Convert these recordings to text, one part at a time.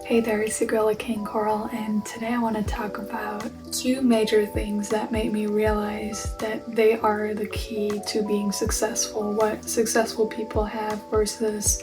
Hey there, it's your girl King Coral, and today I want to talk about two major things that made me realize that they are the key to being successful, what successful people have versus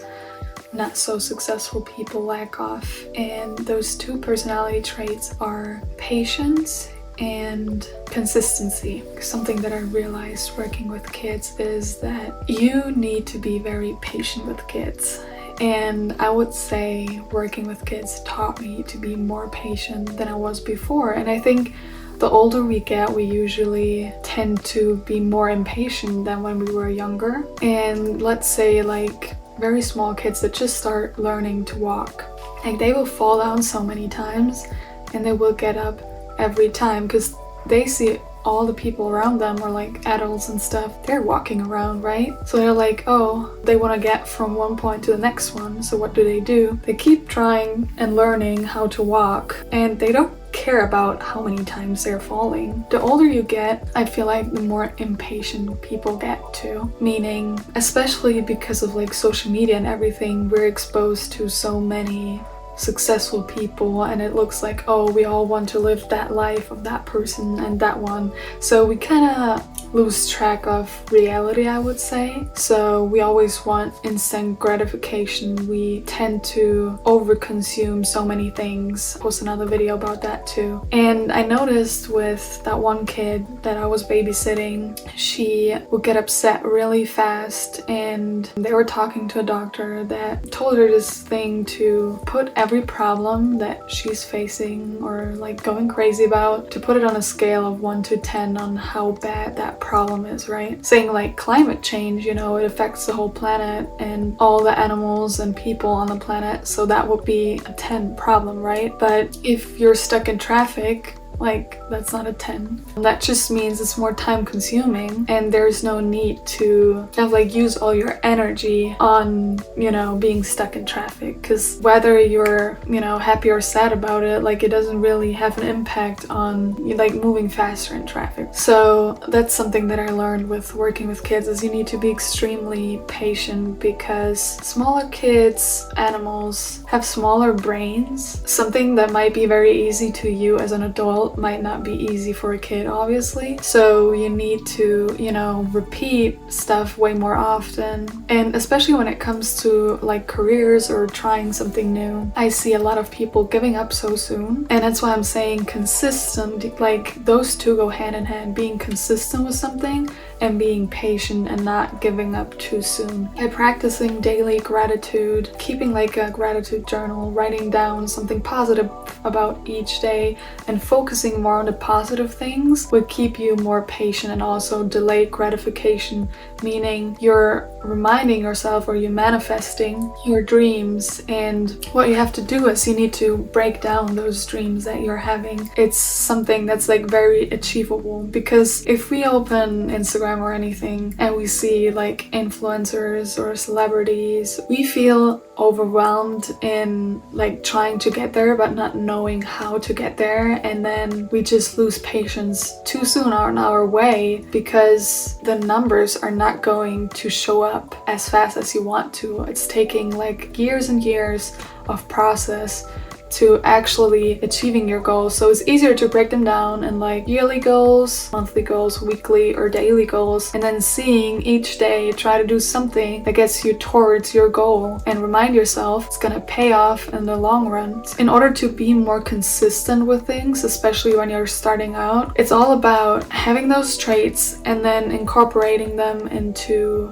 not so successful people lack of. And those two personality traits are patience and consistency. Something that I realized working with kids is that you need to be very patient with kids. And I would say working with kids taught me to be more patient than I was before. And I think the older we get, we usually tend to be more impatient than when we were younger. And let's say like very small kids that just start learning to walk, like they will fall down so many times and they will get up every time because they see all the people around them, or like adults and stuff, they're walking around, right? So they're like, oh, they want to get from one point to the next one. So what do? They keep trying and learning how to walk, and they don't care about how many times they're falling. The older you get, I feel like the more impatient people get too. Meaning, especially because of like social media and everything, we're exposed to so many successful people, and it looks like, oh, we all want to live that life of that person and that one. So we kind of lose track of reality, I would say. So we always want instant gratification. We tend to overconsume so many things. I'll post another video about that too. And I noticed with that one kid that I was babysitting, she would get upset really fast, and they were talking to a doctor that told her this thing to put every problem that she's facing or like going crazy about, to put it on a scale of 1 to 10 on how bad that problem is, right? Saying like climate change, you know, it affects the whole planet and all the animals and people on the planet, so that would be a 10 problem, right? But if you're stuck in traffic, like that's not a 10. That just means it's more time consuming, and there's no need to have like use all your energy on, you know, being stuck in traffic, because whether you're, you know, happy or sad about it, like it doesn't really have an impact on like moving faster in traffic. So that's something that I learned with working with kids, is you need to be extremely patient, because smaller kids, animals, have smaller brains. Something that might be very easy to you as an adult might not be easy for a kid, obviously. So you need to, you know, repeat stuff way more often. And especially when it comes to like careers or trying something new, I see a lot of people giving up so soon. And that's why I'm saying consistent, like those two go hand in hand, being consistent with something and being patient and not giving up too soon. By practicing daily gratitude, keeping like a gratitude journal, writing down something positive about each day and focusing more on the positive things would keep you more patient, and also delayed gratification, meaning you're reminding yourself or you're manifesting your dreams. And what you have to do is you need to break down those dreams that you're having. It's something that's like very achievable, because if we open Instagram or anything and we see like influencers or celebrities, we feel overwhelmed in like trying to get there but not knowing how to get there, and then we just lose patience too soon on our way, because the numbers are not going to show up as fast as you want to. It's taking like years and years of process to actually achieving your goals. So it's easier to break them down in like yearly goals, monthly goals, weekly or daily goals, and then seeing each day try to do something that gets you towards your goal, and remind yourself it's gonna pay off in the long run. In order to be more consistent with things, especially when you're starting out, it's all about having those traits and then incorporating them into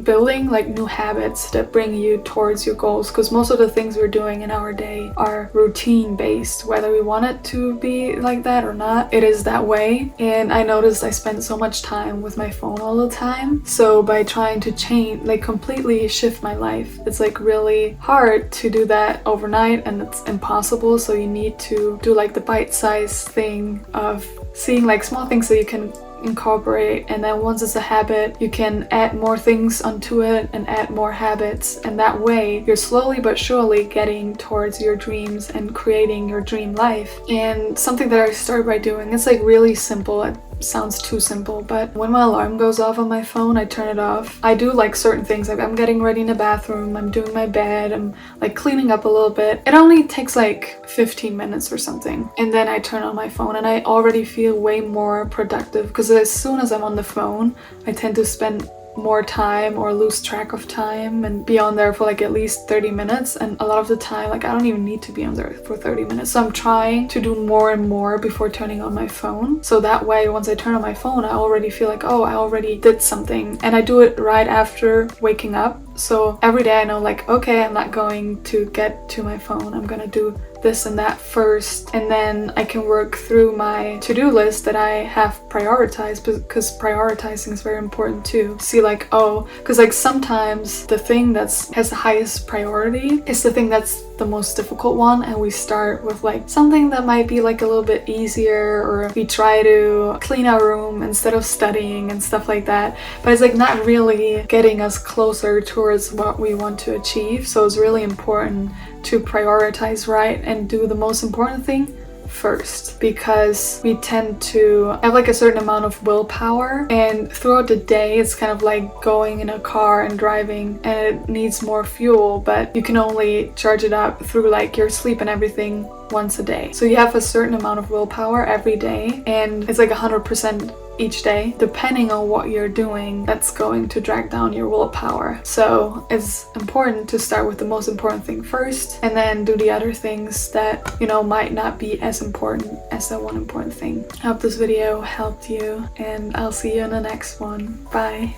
building like new habits that bring you towards your goals, because most of the things we're doing in our day are routine based. Whether we want it to be like that or not, it is that way. And I noticed I spent so much time with my phone all the time. So by trying to change, like completely shift my life, it's like really hard to do that overnight, and it's impossible. So you need to do like the bite-sized thing of seeing like small things that you can incorporate, and then once it's a habit, you can add more things onto it and add more habits, and that way you're slowly but surely getting towards your dreams and creating your dream life. And something that I started by doing, it's like really simple. sounds too simple, but when my alarm goes off on my phone, I turn it off. I do like certain things, like I'm getting ready in the bathroom, I'm doing my bed, I'm like cleaning up a little bit. It only takes like 15 minutes or something, and then I turn on my phone and I already feel way more productive, because as soon as I'm on the phone, I tend to spend more time or lose track of time and be on there for like at least 30 minutes, and a lot of the time like I don't even need to be on there for 30 minutes. So I'm trying to do more and more before turning on my phone, so that way once I turn on my phone I already feel like, oh, I already did something, and I do it right after waking up. So every day I know like, okay, I'm not going to get to my phone, I'm gonna do this and that first, and then I can work through my to-do list that I have prioritized, because prioritizing is very important too. See like, oh, because like sometimes the thing that's has the highest priority is the thing that's the most difficult one, and we start with like something that might be like a little bit easier, or we try to clean our room instead of studying and stuff like that, but it's like not really getting us closer towards what we want to achieve. So it's really important to prioritize right and do the most important thing first, because we tend to have like a certain amount of willpower, and throughout the day it's kind of like going in a car and driving, and it needs more fuel, but you can only charge it up through like your sleep and everything once a day. So you have a certain amount of willpower every day, and it's like 100% each day. Depending on what you're doing, that's going to drag down your willpower. So it's important to start with the most important thing first, and then do the other things that, you know, might not be as important as that one important thing. I hope this video helped you, and I'll see you in the next one. Bye.